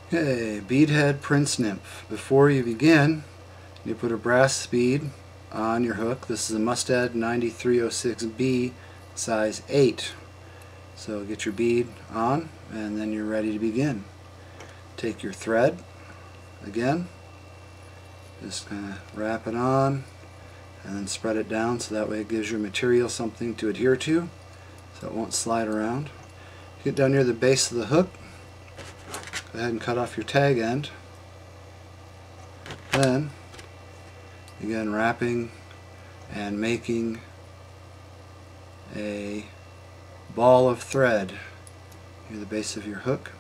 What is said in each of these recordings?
Okay, beadhead Prince Nymph. Before you begin, you put a brass bead on your hook. This is a Mustad 9306B size 8. So get your bead on and then you're ready to begin. Take your thread again, just kind of wrap it on and then spread it down so that way it gives your material something to adhere to so it won't slide around. Get down near the base of the hook, go ahead and cut off your tag end. Then begin wrapping and making a ball of thread near the base of your hook.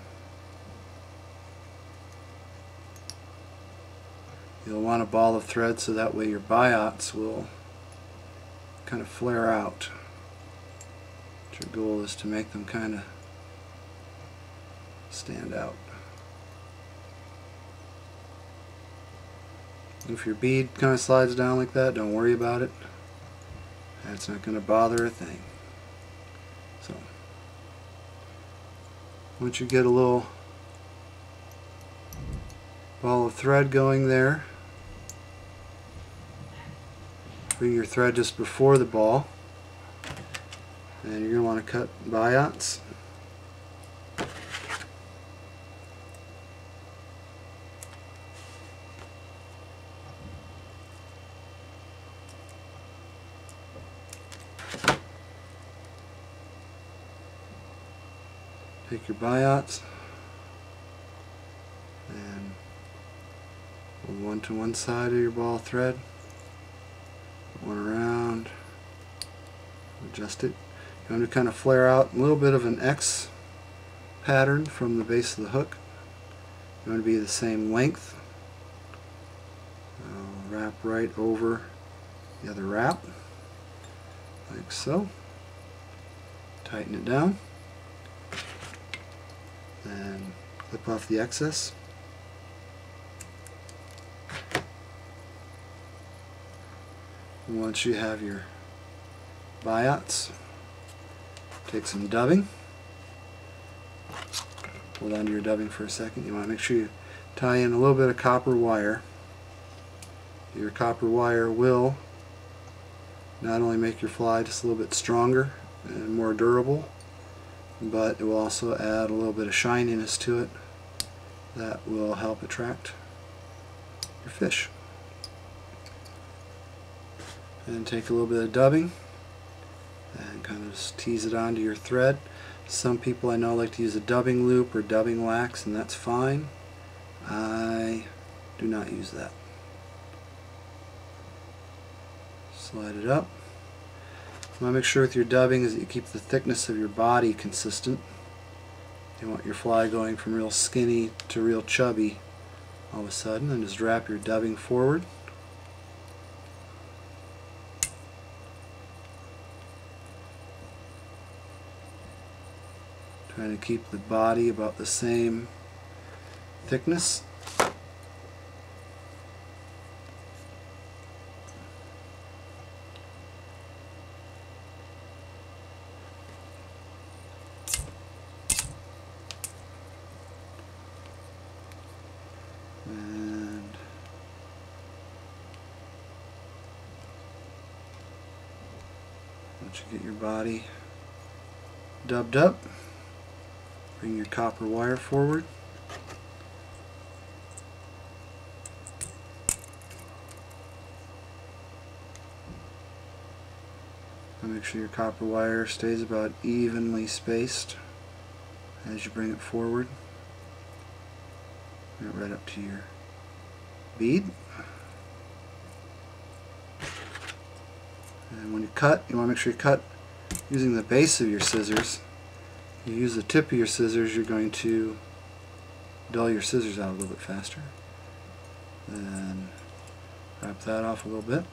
You'll want a ball of thread so that way your biots will kind of flare out. Your goal is to make them kind of stand out. If your bead kind of slides down like that, don't worry about it. That's not going to bother a thing. So, once you get a little ball of thread going there, bring your thread just before the ball, and you're going to want to cut biots. Take your biots and hold one to one side of your ball thread, put one around, adjust it. You want to kind of flare out a little bit of an X pattern from the base of the hook. You want to be the same length. Wrap right over the other wrap, like so. Tighten it down. And clip off the excess. Once you have your biots, take some dubbing. Hold on to your dubbing for a second. You want to make sure you tie in a little bit of copper wire. Your copper wire will not only make your fly just a little bit stronger and more durable, but it will also add a little bit of shininess to it that will help attract your fish. And take a little bit of dubbing and kind of just tease it onto your thread. Some people I know like to use a dubbing loop or dubbing wax, and that's fine. I do not use that. Slide it up. You want to make sure with your dubbing is that you keep the thickness of your body consistent. You want your fly going from real skinny to real chubby all of a sudden, and just wrap your dubbing forward. Trying to keep the body about the same thickness. And once you get your body dubbed up, bring your copper wire forward. And make sure your copper wire stays about evenly spaced as you bring it forward. Bring it right up to your bead. And when you cut, you want to make sure you cut using the base of your scissors. If you use the tip of your scissors, you're going to dull your scissors out a little bit faster. Then wrap that off a little bit.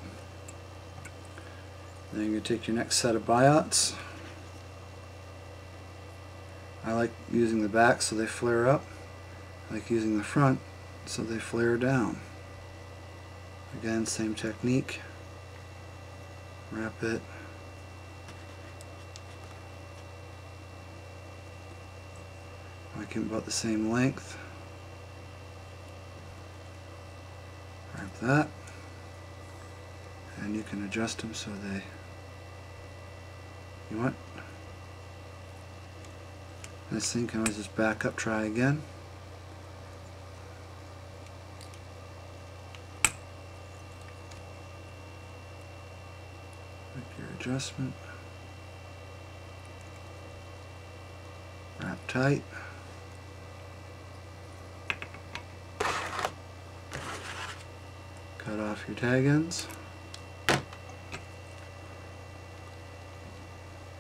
Then you're going to take your next set of biots. I like using the back so they flare up. I like using the front so they flare down. Again, same technique. Wrap it. Make them about the same length. like that. And you can adjust them so you want. This thing can always just back up, try again. Make your adjustment. Wrap tight. Cut off your tag ends.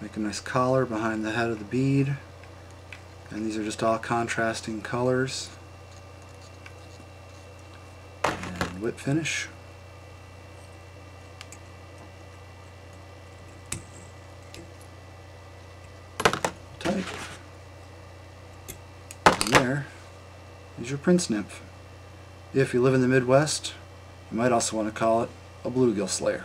Make a nice collar behind the head of the bead. And these are just all contrasting colors. And whip finish. Tight. And there is your Prince Nymph. If you live in the Midwest, you might also want to call it a bluegill slayer.